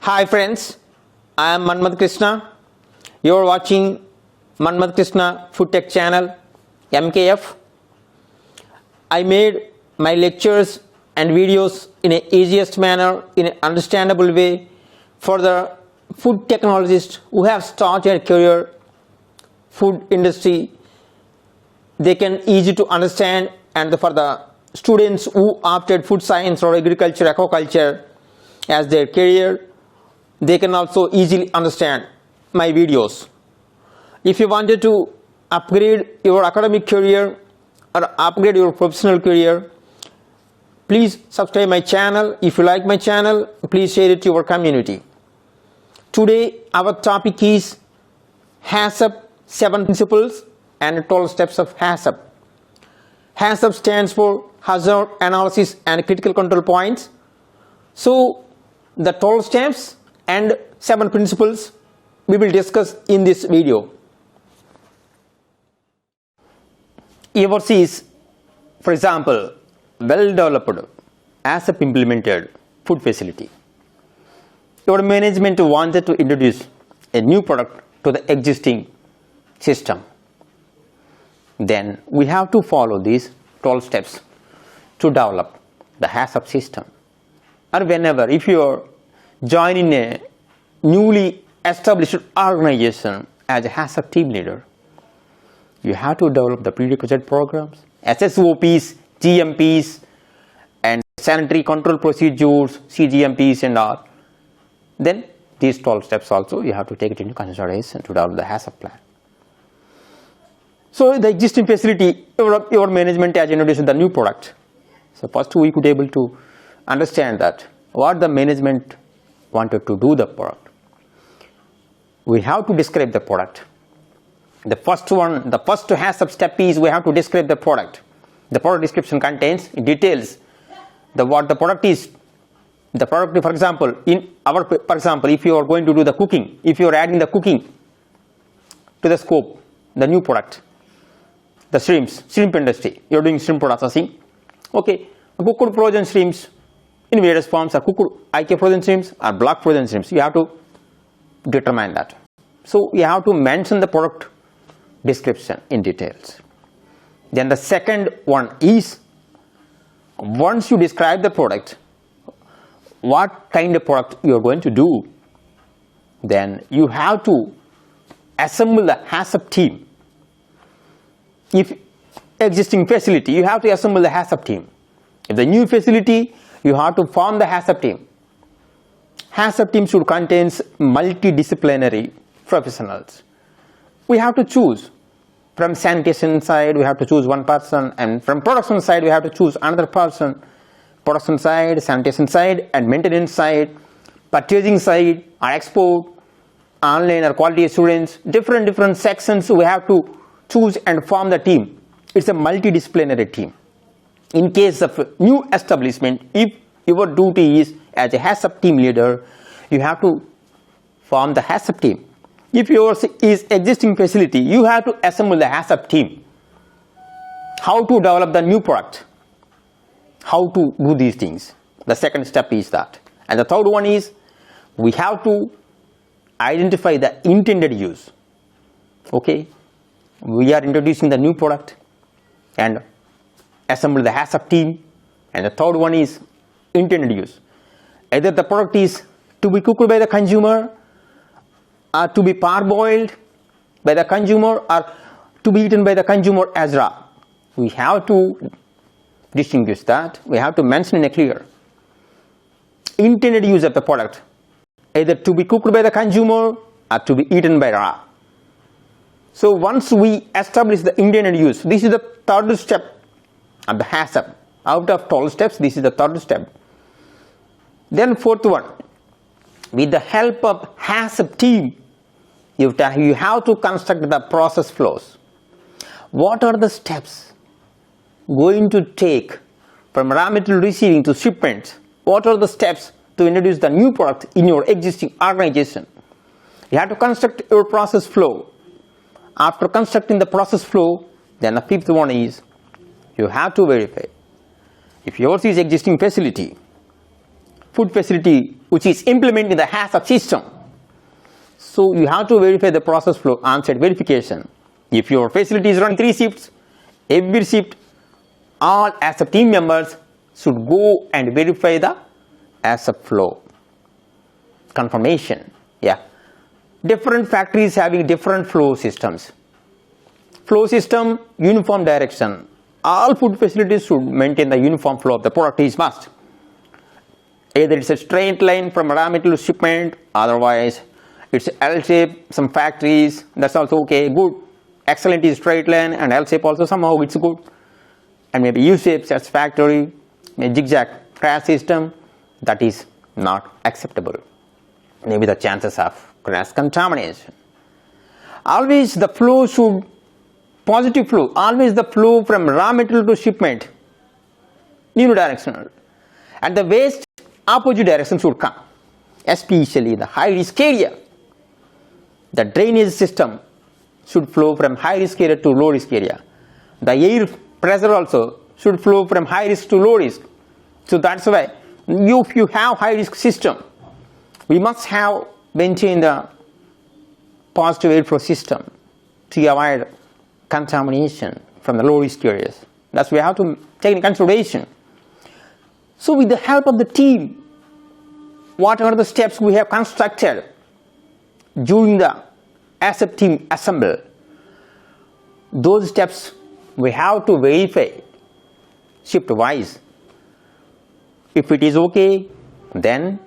Hi friends, I am Manmad Krishna. You are watching Manmad Krishna Food Tech channel, MKF. I made my lectures and videos in an easiest manner, in an understandable way for the food technologists who have started a career food industry. They can easy to understand, and for the students who opted food science or agriculture, aquaculture as their career, they can also easily understand my videos. If you wanted to upgrade your academic career or upgrade your professional career, please subscribe my channel. If you like my channel, please share it to your community. Today our topic is HACCP 7 principles and 12 steps of HACCP. HACCP stands for Hazard Analysis and Critical Control Points. So the 12 steps and 7 principles we will discuss in this video. Yours is, for example, well-developed HACCP implemented food facility. Your management wanted to introduce a new product to the existing system. Then we have to follow these 12 steps to develop the HACCP system. Or whenever, if you are joining a newly established organization as a HACCP team leader, you have to develop the prerequisite programs, SSOPs, GMPs, and sanitary control procedures, CGMPs and all. Then these 12 steps also you have to take it into consideration to develop the HACCP plan. So the existing facility, your management has introduced the new product. So first we could able to understand that what the management wanted to do the product. We have to describe the product. The first HACCP step is we have to describe the product. The product description contains details what the product is. The product, for example, if you are going to do the cooking, if you are adding the cooking to the scope, the new product, the shrimp industry, you are doing shrimp processing. Okay, cooked frozen shrimps in various forms are cooked IK frozen shrimps or block frozen shrimps. You have to determine that. So you have to mention the product description in details. Then the second one is, once you describe the product, what kind of product you are going to do, then you have to assemble the HACCP team. If existing facility, you have to assemble the HACCP team. If the new facility, you have to form the HACCP team. HACCP team should contain multidisciplinary professionals. We have to choose. From sanitation side, we have to choose one person, and from production side, we have to choose another person. Production side, sanitation side, and maintenance side, purchasing side, or export, online or quality assurance, different sections we have to choose and form the team. It's a multidisciplinary team. In case of new establishment, if your duty is as a HACCP team leader, you have to form the HACCP team. If yours is existing facility, you have to assemble the HACCP team. How to develop the new product? How to do these things? The second step is that. And the third one is, we have to identify the intended use. Okay, we are introducing the new product and assemble the HACCP team. And the third one is intended use. Either the product is to be cooked by the consumer, or to be parboiled by the consumer, or to be eaten by the consumer as raw. We have to distinguish that. We have to mention in a clear intended use of the product, either to be cooked by the consumer or to be eaten by raw. So once we establish the intended use, this is the third step of the HACCP. Out of 12 steps, this is the third step. Then fourth one, with the help of HACCP team, you have to construct the process flows. What are the steps going to take from raw material receiving to shipment? What are the steps to introduce the new product in your existing organization? You have to construct your process flow. After constructing the process flow, then the fifth one is, you have to verify if yours is existing facility, food facility which is implementing the HACCP system. So you have to verify the process flow on-site verification. If your facility is running 3 shifts, every shift all HACCP team members should go and verify the HACCP flow confirmation. Yeah, different factories having different flow systems. Flow system, uniform direction. All food facilities should maintain the uniform flow of the product is must. Either it's a straight line from raw material to shipment, otherwise it's L shape, some factories, that's also okay, good. Excellent is straight line, and L shape also somehow it's good. And maybe U shape, that's factory, maybe zigzag crash system, that is not acceptable. Maybe the chances of cross contamination. Always the flow should, positive flow, always the flow from raw material to shipment, unidirectional. And the waste opposite direction should come, especially in the high risk area. The drainage system should flow from high risk area to low risk area. The air pressure also should flow from high risk to low risk. So that's why if you have high risk system, we must have maintain the positive airflow system to avoid contamination from the low risk areas. That's we have to take in consideration. So with the help of the team, what are the steps we have constructed during the HACCP team assemble? Those steps we have to verify shift wise. If it is okay, then